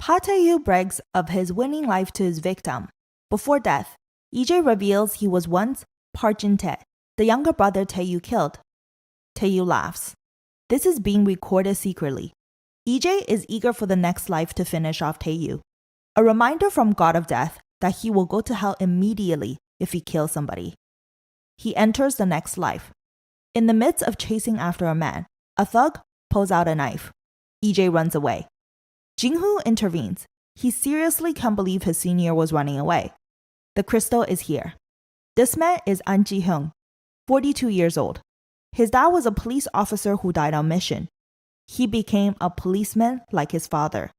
Pa Tae-yu brags of his winning life to his victim. Before death, EJ reveals he was once Park Jin-tae, the younger brother Tae-yu killed. Tae-yu laughs. This is being recorded secretly. EJ is eager for the next life to finish off Tae-yu. A reminder from God of Death that he will go to hell immediately if he kills somebody. He enters the next life. In the midst of chasing after a man, a thug pulls out a knife. EJ runs away. Jin-hoo intervenes. He seriously can't believe his senior was running away. The crystal is here. This man is An Ji-hyung, 42 years old. His dad was a police officer who died on mission. He became a policeman like his father.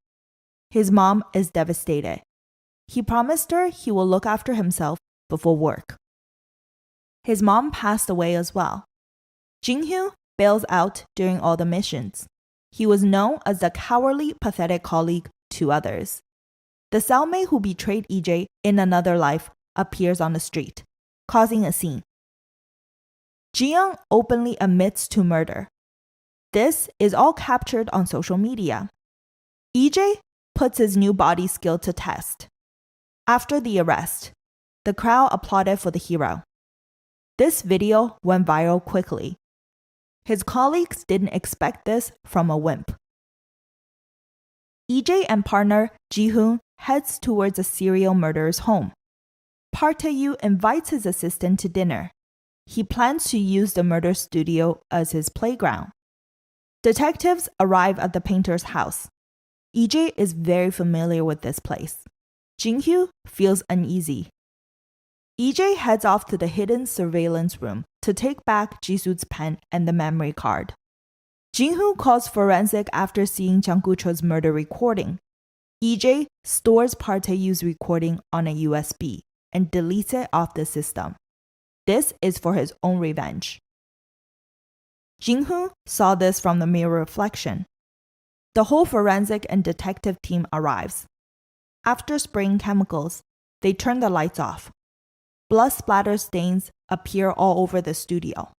His mom is devastated. He promised her he will look after himself before work. His mom passed away as well. Jin-hoo bails out during all the missions. He was known as the cowardly, pathetic colleague to others. The cellmate who betrayed EJ in another life appears on the street, causing a scene. Ji-young openly admits to murder. This is all captured on social media. EJ puts his new body skill to test. After the arrest, the crowd applauded for the hero. This video went viral quickly. His colleagues didn't expect this from a wimp. EJ and partner Ji-hoon heads towards a serial murderer's home. Park Tae-yu invites his assistant to dinner. He plans to use the murder studio as his playground. Detectives arrive at the painter's house. EJ is very familiar with this place. Jin-hoo feels uneasy. EJ heads off to the hidden surveillance room to take back Jisoo's pen and the memory card. Jin-hoo calls forensic after seeing Jang Gu-cho's murder recording. EJ stores Park Tae-yu's recording on a USB and deletes it off the system. This is for his own revenge. Jin-hoo saw this from the mirror reflection. The whole forensic and detective team arrives. After spraying chemicals, they turn the lights off. Blood splatter stains appear all over the studio.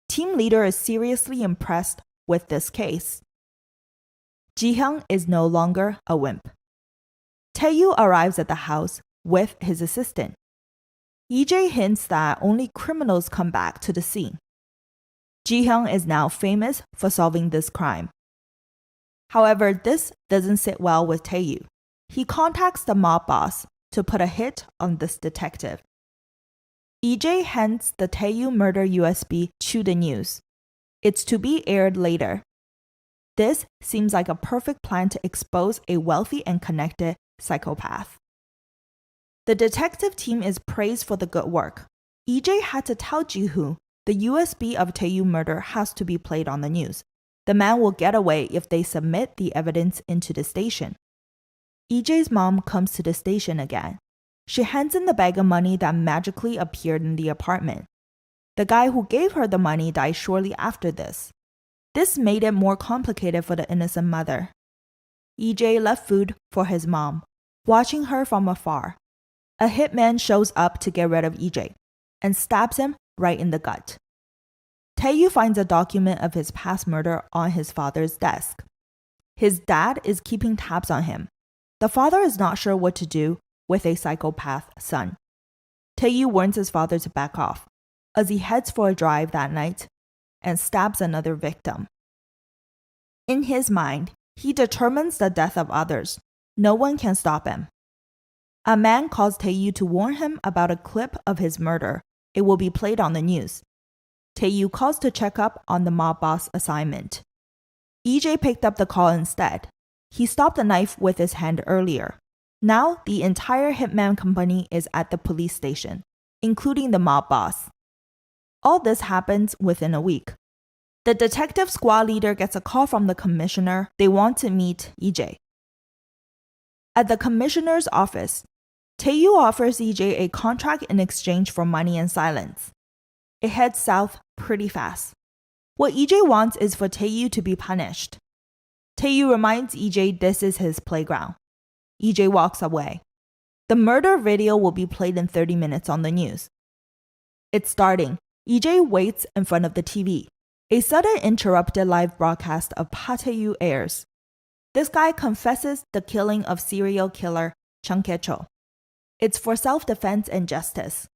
Team leader is seriously impressed with this case. Ji-hyung is no longer a wimp. Tae-yu arrives at the house with his assistant. EJ hints that only criminals come back to the scene. Ji-hyung is now famous for solving this crime. However, this doesn't sit well with Tae-yu. He contacts the mob boss to put a hit on this detective. EJ hands the Tae-yu murder USB to the news. It's to be aired later. This seems like a perfect plan to expose a wealthy and connected psychopath. The detective team is praised for the good work. EJ had to tell Ji-hoo the USB of Tae-yu murder has to be played on the news. The man will get away if they submit the evidence into the station. EJ's mom comes to the station again. She hands in the bag of money that magically appeared in the apartment. The guy who gave her the money died shortly after this. This made it more complicated for the innocent mother. EJ left food for his mom, watching her from afar. A hitman shows up to get rid of EJ and stabs him right in the gut. Tae-yu finds a document of his past murder on his father's desk. His dad is keeping tabs on him. The father is not sure what to do with a psychopath son. Tae-yu warns his father to back off as he heads for a drive that night and stabs another victim. In his mind, he determines the death of others. No one can stop him. A man calls Tae-yu to warn him about a clip of his murder. It will be played on the news. Tae-yu calls to check up on the mob boss assignment. EJ picked up the call instead. He stopped the knife with his hand earlier. Now, the entire hitman company is at the police station, including the mob boss. All this happens within a week. The detective squad leader gets a call from the commissioner. They want to meet EJ. At the commissioner's office, Tae-yu offers EJ a contract in exchange for money and silence. It heads south pretty fast. What EJ wants is for Tae-yu to be punished. Tae-yu reminds EJ this is his playground. EJ walks away. The murder video will be played in 30 minutes on the news. It's starting. EJ waits in front of the TV. A sudden interrupted live broadcast of Pa Tae-yu airs. This guy confesses the killing of serial killer Chung Kye-cho. It's for self-defense and justice.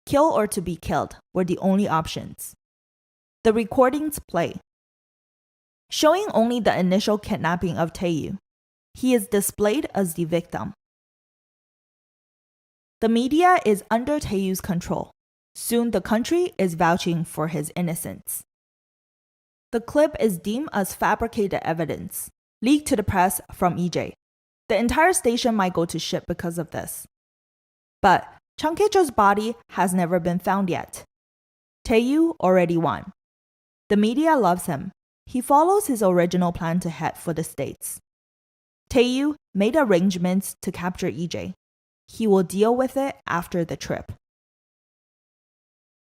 Kill or to be killed were the only options. The recordings play, showing only the initial kidnapping of Tae-yu. He is displayed as the victim. The media is under Tae-yu's control. Soon the country is vouching for his innocence. The clip is deemed as fabricated evidence, leaked to the press from EJ. The entire station might go to shit because of this. But Chung Kye-cho's body has never been found yet. Tae-yu already won. The media loves him. He follows his original plan to head for the States. Tae-yu made arrangements to capture EJ. He will deal with it after the trip.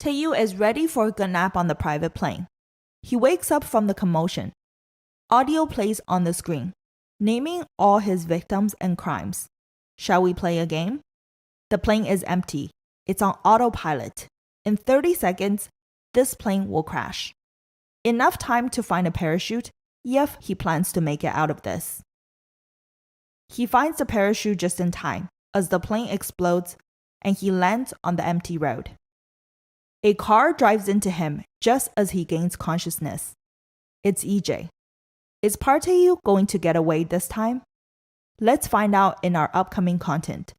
Tae-yu is ready for a good nap on the private plane. He wakes up from the commotion. Audio plays on the screen, naming all his victims and crimes. Shall we play a game? The plane is empty. It's on autopilot. In 30 seconds, this plane will crash. Enough time to find a parachute if he plans to make it out of this. He finds the parachute just in time as the plane explodes and he lands on the empty road. A car drives into him just as he gains consciousness. It's EJ. Is Park Tae-yu going to get away this time? Let's find out in our upcoming content.